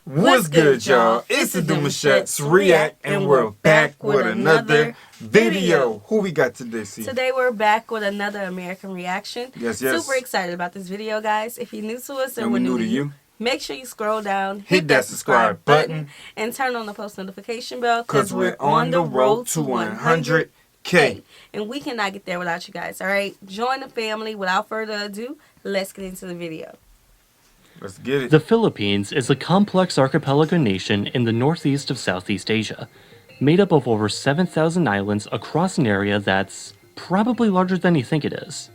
What's good, y'all? It's the Demouchet REACT, and we're back with another video. Who we got today, C? Today we're back with another American reaction. Yes. Super excited about this video, guys. If you're new to us and we're new to you, make sure you scroll down, hit that subscribe button, and turn on the post notification bell because we're on the road to 100K. And we cannot get there without you guys, all right? Join the family. Without further ado, let's get into the video. Let's get it. The Philippines is a complex archipelago nation in the northeast of Southeast Asia, made up of over 7,000 islands across an area that's probably larger than you think it is.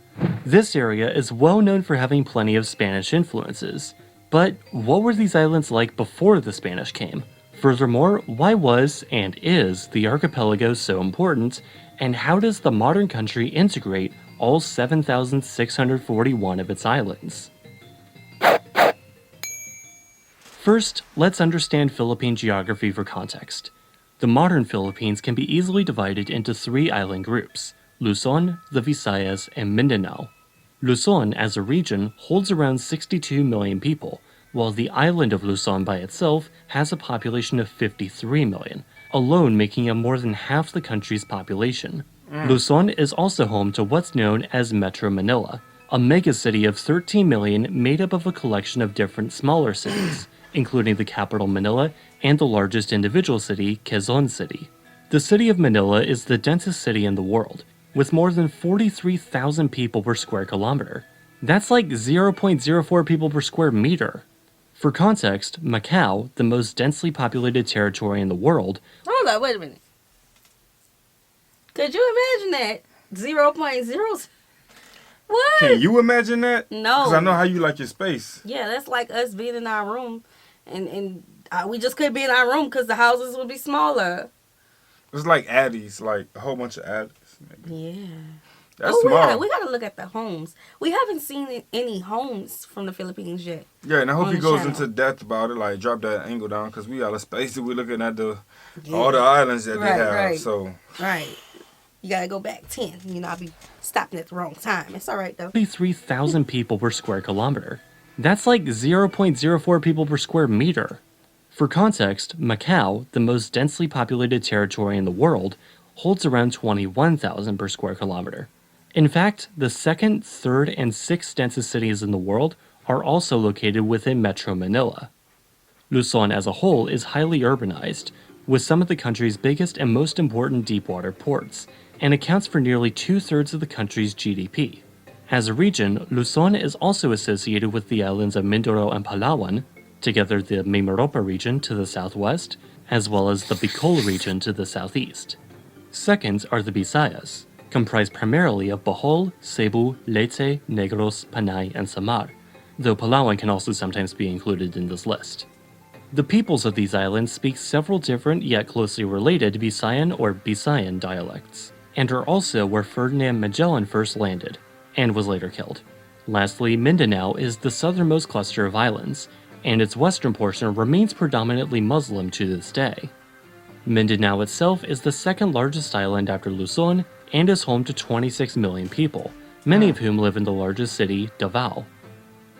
This area is well known for having plenty of Spanish influences, but what were these islands like before the Spanish came? Furthermore, why was and is the archipelago so important, and how does the modern country integrate all 7,641 of its islands? First, let's understand Philippine geography for context. The modern Philippines can be easily divided into three island groups: Luzon, the Visayas, and Mindanao. Luzon, as a region, holds around 62 million people, while the island of Luzon by itself has a population of 53 million, alone making up more than half the country's population. Luzon is also home to what's known as Metro Manila, a megacity of 13 million made up of a collection of different smaller cities, including the capital Manila and the largest individual city, Quezon City. The city of Manila is the densest city in the world, with more than 43,000 people per square kilometer. That's like 0.04 people per square meter. For context, Macau, the most densely populated territory in the world... Hold on, wait a minute. Could you imagine that? 0.0... What? Can you imagine that? No. Because I know how you like your space. Yeah, that's like us being in our room. And we just couldn't be in our room because the houses would be smaller. It's like addies, like a whole bunch of addies. Maybe. Yeah. That's small. We gotta look at the homes. We haven't seen any homes from the Philippines yet. Yeah, and I hope he goes into depth about it, like drop that angle down, because we got a space that we're looking at all the islands that they have. Right. So. Right. You gotta go back 10. You know, I'll be stopping at the wrong time. It's alright though. 33,000 people per square kilometer. That's like 0.04 people per square meter. For context, Macau, the most densely populated territory in the world, holds around 21,000 per square kilometer. In fact, the second, third, and sixth densest cities in the world are also located within Metro Manila. Luzon as a whole is highly urbanized, with some of the country's biggest and most important deepwater ports, and accounts for nearly 2/3 of the country's GDP. As a region, Luzon is also associated with the islands of Mindoro and Palawan, together the Mimaropa region to the southwest, as well as the Bicol region to the southeast. Second are the Visayas, comprised primarily of Bohol, Cebu, Leyte, Negros, Panay, and Samar, though Palawan can also sometimes be included in this list. The peoples of these islands speak several different yet closely related Visayan or Bisayan dialects, and are also where Ferdinand Magellan first landed, and was later killed. Lastly, Mindanao is the southernmost cluster of islands, and its western portion remains predominantly Muslim to this day. Mindanao itself is the second largest island after Luzon, and is home to 26 million people, many of whom live in the largest city, Davao.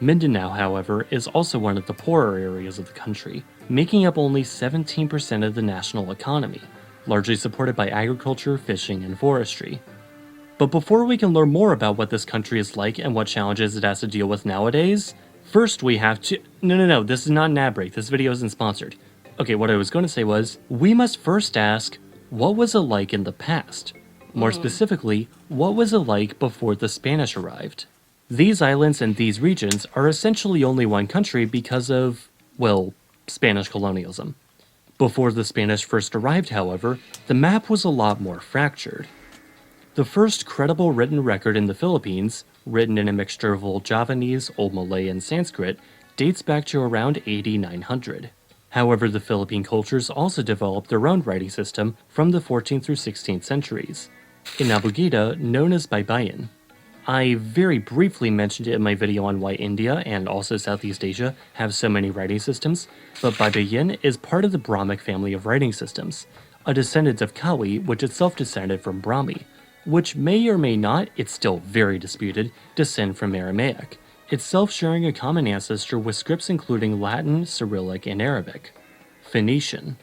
Mindanao, however, is also one of the poorer areas of the country, making up only 17% of the national economy, largely supported by agriculture, fishing, and forestry. But before we can learn more about what this country is like and what challenges it has to deal with nowadays, first we have to... No, this is not an ad break, this video isn't sponsored. Okay, what I was going to say was, we must first ask, what was it like in the past? More specifically, what was it like before the Spanish arrived? These islands and these regions are essentially only one country because of, well, Spanish colonialism. Before the Spanish first arrived, however, the map was a lot more fractured. The first credible written record in the Philippines, written in a mixture of Old Javanese, Old Malay, and Sanskrit, dates back to around AD 900. However, the Philippine cultures also developed their own writing system from the 14th through 16th centuries, in Abugida known as Baybayin. I very briefly mentioned it in my video on why India and also Southeast Asia have so many writing systems, but Baybayin is part of the Brahmic family of writing systems, a descendant of Kawi which itself descended from Brahmi, which may or may not, it's still very disputed, descend from Aramaic, itself sharing a common ancestor with scripts including Latin, Cyrillic, and Arabic. Phoenician.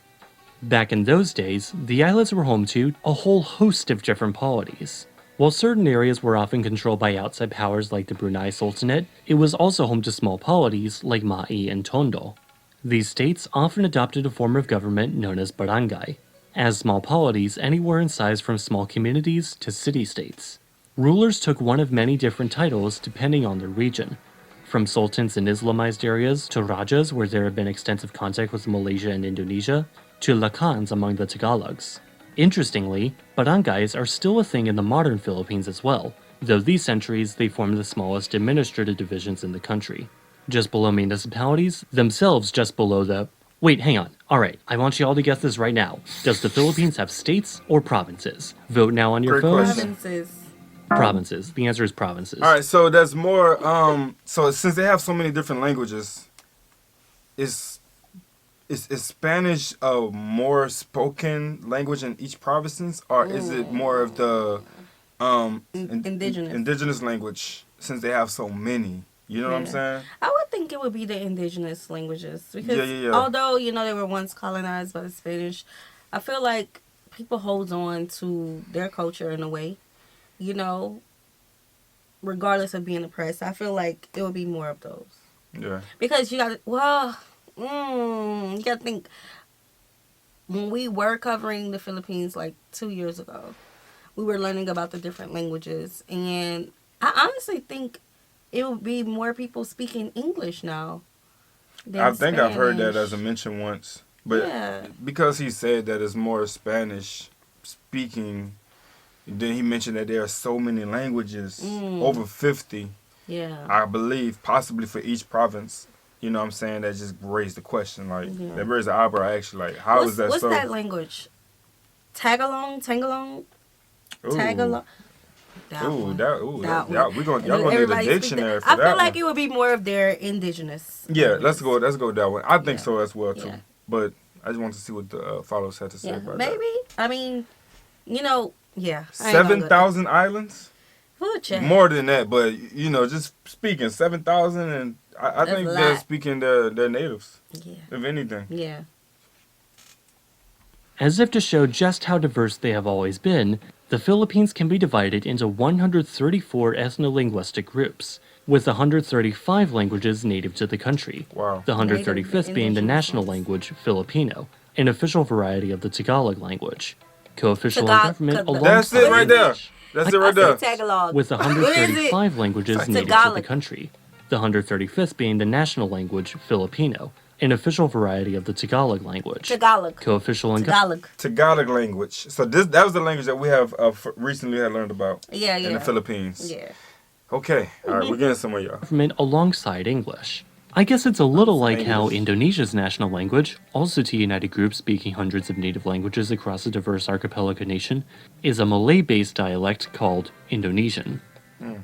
Back in those days, the islands were home to a whole host of different polities. While certain areas were often controlled by outside powers like the Brunei Sultanate, it was also home to small polities like Ma'i and Tondo. These states often adopted a form of government known as barangay, as small polities anywhere in size from small communities to city-states. Rulers took one of many different titles depending on their region, from sultans in Islamized areas to rajas where there had been extensive contact with Malaysia and Indonesia, to lakans among the Tagalogs. Interestingly, barangays are still a thing in the modern Philippines as well, though these centuries they form the smallest administrative divisions in the country. Just below municipalities, themselves just below the... Wait, hang on. Alright, I want you all to guess this right now. Does the Philippines have states or provinces? Vote now on your Great phones. question. Provinces. Provinces. The answer is provinces. All right, so there's more. So since they have so many different languages, is Spanish a more spoken language in each province, or is it more of the Indigenous. indigenous language? Since they have so many, you know what I'm Yeah. saying? I would think it would be the indigenous languages because Yeah. although they were once colonized by the Spanish, I feel like people hold on to their culture in a way, regardless of being oppressed. I feel like it would be more of those Yeah. because you got you got to think when we were covering the Philippines like 2 years ago, we were learning about the different languages, and I honestly think it would be more people speaking English now than I think I've heard that Spanish. as a mention once, but Yeah. because he said that it's more Spanish speaking, then he mentioned that there are so many languages, over 50, Yeah. I believe, possibly for each province. You know what I'm saying? That just raised the question, like, Yeah. that raised the eyebrow, actually, like, how is that what's so? that language? Tagalong? Ooh. Tagalong? That Ooh, one. that, That y'all, one. y'all gonna need a Everybody speak dictionary that. for I that feel like one. it would be more of their indigenous. Yeah, let's go with that one. I think Yeah. so as well, too. Yeah. But I just want to see what the followers had to say Yeah, about maybe. that. I mean, yeah. I ain't gonna go 7,000 islands? there. We'll check. More than that, but, just speaking, 7,000, and I That's think a they're lot. speaking their natives, Yeah. if anything. Yeah. As if to show just how diverse they have always been, the Philippines can be divided into 134 ethno-linguistic groups, with 135 languages native to the country. Wow. The 135th Native being the indigenous national ones. language, Filipino, an official variety of the Tagalog language, co-official in Tagalog- government Tagalog. alongside That's it right there. English. That's it right I there. said Tagalog. With 135 languages It's native to the Tagalog. country, the 135th being the national language, Filipino, an official variety of the Tagalog language, Tagalog. co-official in Tagalog. Tagalog language. So that was the language that we have recently had learned about Yeah, yeah. in the Philippines. Yeah. Okay, all right, we're getting somewhere, y'all. government alongside English. I guess it's a little like how English. Indonesia's national language, also to unite a group speaking hundreds of native languages across a diverse archipelago nation, is a Malay-based dialect called Indonesian.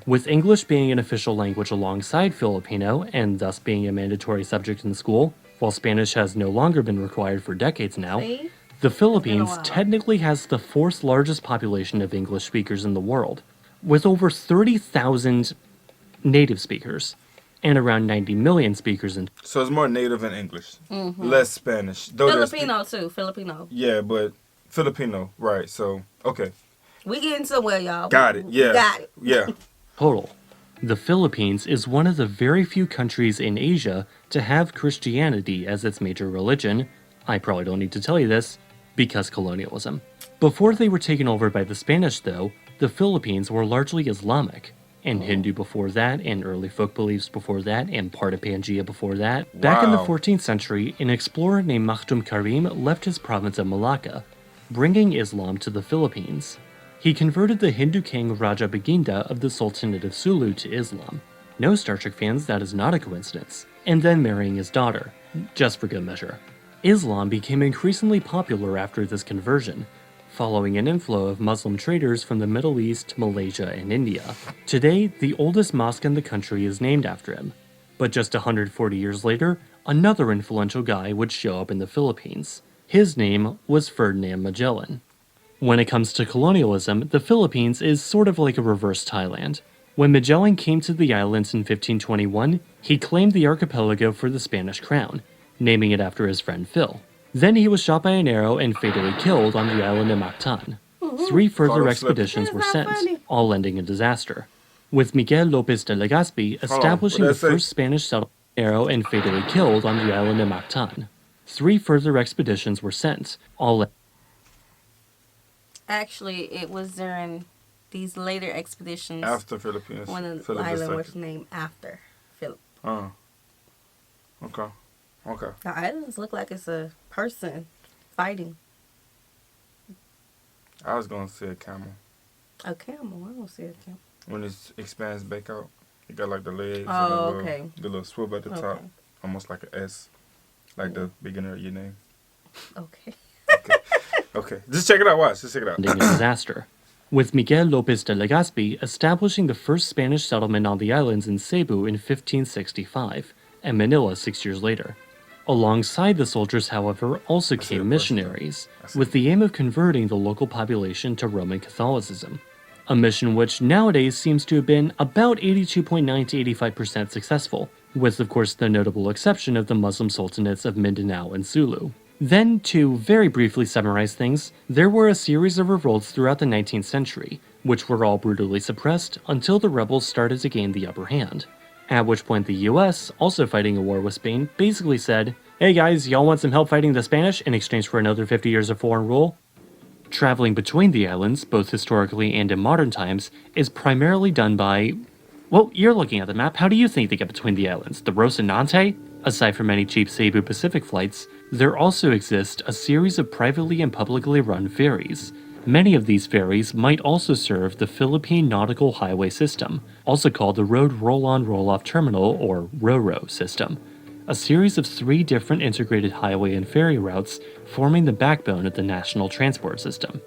With English being an official language alongside Filipino, and thus being a mandatory subject in school, while Spanish has no longer been required for decades now, See? the Philippines while. technically has the fourth largest population of English speakers in the world, with over 30,000 native speakers, and around 90 million speakers in So it's more native in English, less Spanish. Though there's- Filipino too. Filipino. Yeah, but Filipino, right? So okay, We getting somewhere, y'all. got it. Yeah, Got it. Yeah, total. The Philippines is one of the very few countries in Asia to have Christianity as its major religion. I probably don't need to tell you this, because colonialism. Before they were taken over by the Spanish, though, the Philippines were largely Islamic, and Hindu before that, and early folk beliefs before that, and part of Pangaea before that. Back in the Wow. 14th century, an explorer named Makhdum Karim left his province of Malacca, bringing Islam to the Philippines. He converted the Hindu king Raja Baginda of the Sultanate of Sulu to Islam. No Star Trek fans, that is not a coincidence. And then marrying his daughter, just for good measure. Islam became increasingly popular after this conversion, following an inflow of Muslim traders from the Middle East, Malaysia, and India. Today, the oldest mosque in the country is named after him. But just 140 years later, another influential guy would show up in the Philippines. His name was Ferdinand Magellan. When it comes to colonialism, the Philippines is sort of like a reverse Thailand. When Magellan came to the islands in 1521, he claimed the archipelago for the Spanish crown, naming it after his friend Phil. Then he was shot by an arrow and fatally killed on the island of Mactan. 3 further expeditions were sent, all ending in disaster, with Miguel Lopez de Legazpi establishing the first Spanish settlement arrow and fatally killed on the island of Mactan. 3 further expeditions were sent, all Actually, it was during these later expeditions After Philippines. when the Philip island II. was named after Philip. Oh. Okay. Okay. The islands look like it's a person fighting. I was gonna say a camel. A camel. I don't see a camel. When it expands back out, it got like the legs and Oh, the okay. little swivel at the top, Okay. almost like an S, like the beginner of your name. Okay. Okay, just check it out. Watch, just check it out. ending in disaster, with Miguel Lopez de Legazpi establishing the first Spanish settlement on the islands in Cebu in 1565, and Manila 6 years later. Alongside the soldiers, however, also see it came first, missionaries, I see with the aim of converting the local population to Roman Catholicism, a mission which nowadays seems to have been about 82.9 to 85% successful, with of course the notable exception of the Muslim sultanates of Mindanao and Sulu. Then, to very briefly summarize things, there were a series of revolts throughout the 19th century, which were all brutally suppressed until the rebels started to gain the upper hand. At which point the US, also fighting a war with Spain, basically said, "Hey guys, y'all want some help fighting the Spanish in exchange for another 50 years of foreign rule?" Traveling between the islands, both historically and in modern times, is primarily done by... Well, you're looking at the map, how do you think they get between the islands? The Rocinante? Aside from any cheap Cebu Pacific flights, there also exist a series of privately and publicly run ferries. Many of these ferries might also serve the Philippine Nautical Highway System, also called the Road Roll-On Roll-Off Terminal, or RORO system, a series of 3 different integrated highway and ferry routes forming the backbone of the national transport system.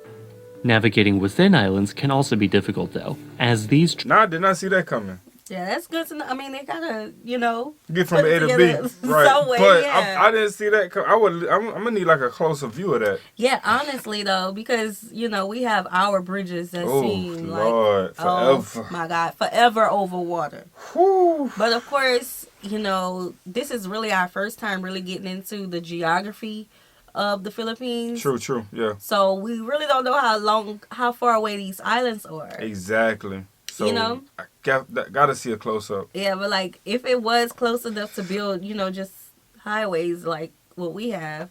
Navigating within islands can also be difficult though, as these Nah, I did not see that coming. Yeah, that's good to know. I mean, they gotta, Get from put A it to B, together right? some way, But yeah. I didn't see that. I'm gonna need like a closer view of that. Yeah, honestly though, because we have our bridges that Oh seem Lord, like oh forever. my God, forever over water. Whew. But of course, this is really our first time really getting into the geography of the Philippines. True, yeah, So we really don't know how far away these islands are. exactly. So I gotta see a close up. Yeah, but like if it was close enough to build, just highways like what we have,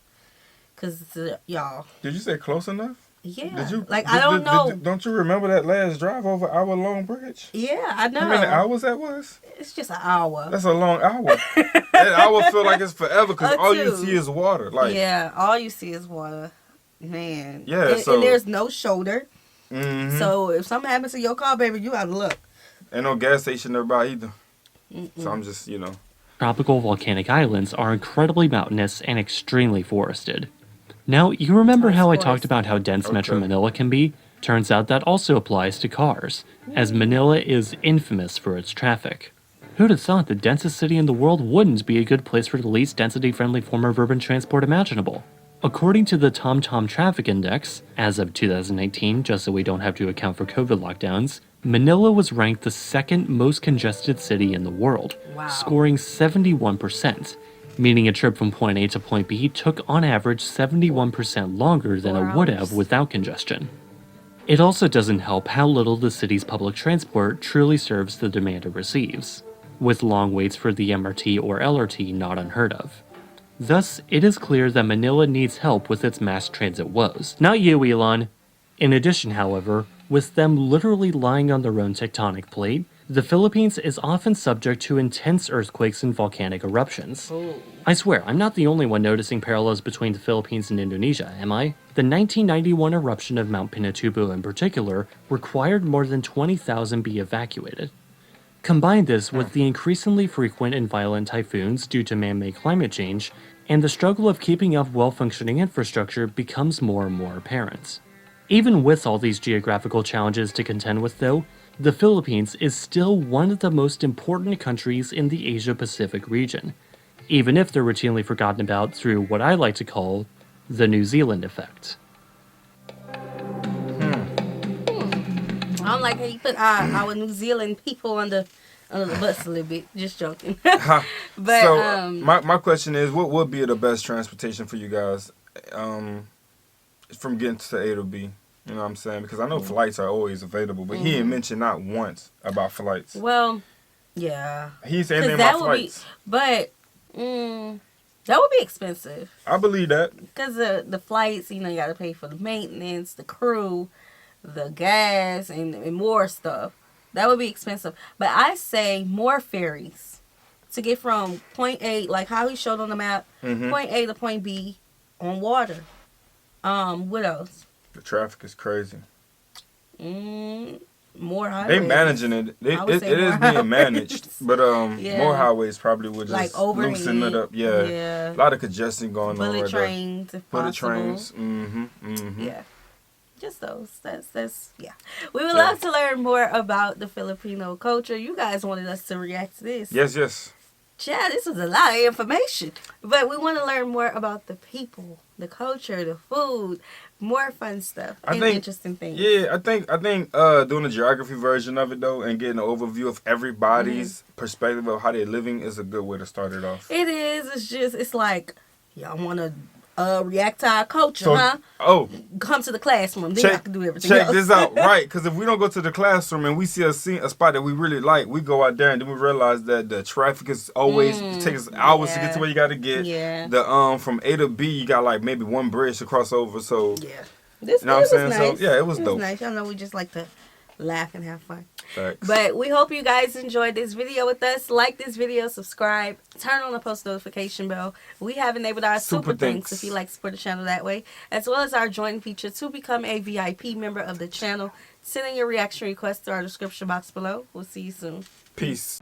because y'all. Did you say close enough? Yeah. Did you? I don't know. Don't you remember that last drive over our long bridge? Yeah, I know. How many hours that was? It's just an hour. That's a long hour. That hour feel like it's forever because all you 2. see is water. Like Yeah, all you see is water. Man. Yeah, And there's no shoulder. mhm. So if something happens to your car, baby, you gotta look. Ain't no gas station nearby either. So I'm just tropical volcanic islands are incredibly mountainous and extremely forested. Now, you remember how I talked about how dense Metro Okay. Manila can be? Turns out that also applies to cars, as Manila is infamous for its traffic. Who'd have thought the densest city in the world wouldn't be a good place for the least density-friendly form of urban transport imaginable? According to the TomTom Traffic Index, as of 2019, just so we don't have to account for COVID lockdowns, Manila was ranked the 2nd most congested city in the world, Wow. scoring 71%, meaning a trip from point A to point B took on average 71% longer than 4 it would hours. have without congestion. It also doesn't help how little the city's public transport truly serves the demand it receives, with long waits for the MRT or LRT not unheard of. Thus, it is clear that Manila needs help with its mass transit woes. Not you, Elon. In addition, however, with them literally lying on their own tectonic plate, the Philippines is often subject to intense earthquakes and volcanic eruptions. I swear, I'm not the only one noticing parallels between the Philippines and Indonesia, am I? The 1991 eruption of Mount Pinatubo in particular required more than 20,000 be evacuated. Combine this with the increasingly frequent and violent typhoons due to man-made climate change, and the struggle of keeping up well-functioning infrastructure becomes more and more apparent. Even with all these geographical challenges to contend with though, the Philippines is still one of the most important countries in the Asia-Pacific region, even if they're routinely forgotten about through what I like to call the New Zealand effect. I'm like, hey, you put our New Zealand people under the bus a little bit. Just joking. But So my question is, what would be the best transportation for you guys, from getting to A to B? You know what I'm saying? Because I know flights are always available, but he ain't mentioned not once about flights. well, yeah. He said anything that about would flights. but that would be expensive. I believe that. Because the flights, you got to pay for the maintenance, the crew, the gas, and more stuff. That would be expensive. But I say more ferries to get from point A, like how he showed on the map, point A to point B on water. What else? The traffic is crazy. More highways. They managing it. It is being managed, but more highways probably would just like overhead. loosen it up. Yeah, a lot of congestion going on. Bullet trains, if Bullet possible. trains. Yeah, just those. That's yeah. We would love to learn more about the Filipino culture. You guys wanted us to react to this. Yes. Chad, this was a lot of information, but we want to learn more about the people, the culture, the food, more fun stuff, interesting things. Yeah, I think doing a geography version of it though, and getting an overview of everybody's perspective of how they're living is a good way to start it off. It is. It's like y'all want to react to our culture, huh? Oh, come to the classroom. Then I can do everything check else. this out, right? Because if we don't go to the classroom and we see a spot that we really like, we go out there and then we realize that the traffic is always it takes hours to get to where you got to get. Yeah. The from A to B, you got like maybe one bridge to cross over. So yeah, this you know what I'm saying? Nice. So yeah, it was dope. Nice. Y'all know we just like to laugh and have fun. Thanks. But we hope you guys enjoyed this video with us. Like this video, subscribe, turn on the post notification bell. We have enabled our super thanks if you like to support the channel that way, as well as our join feature to become a VIP member of the channel. Send in your reaction requests to our description box below. We'll see you soon. Peace.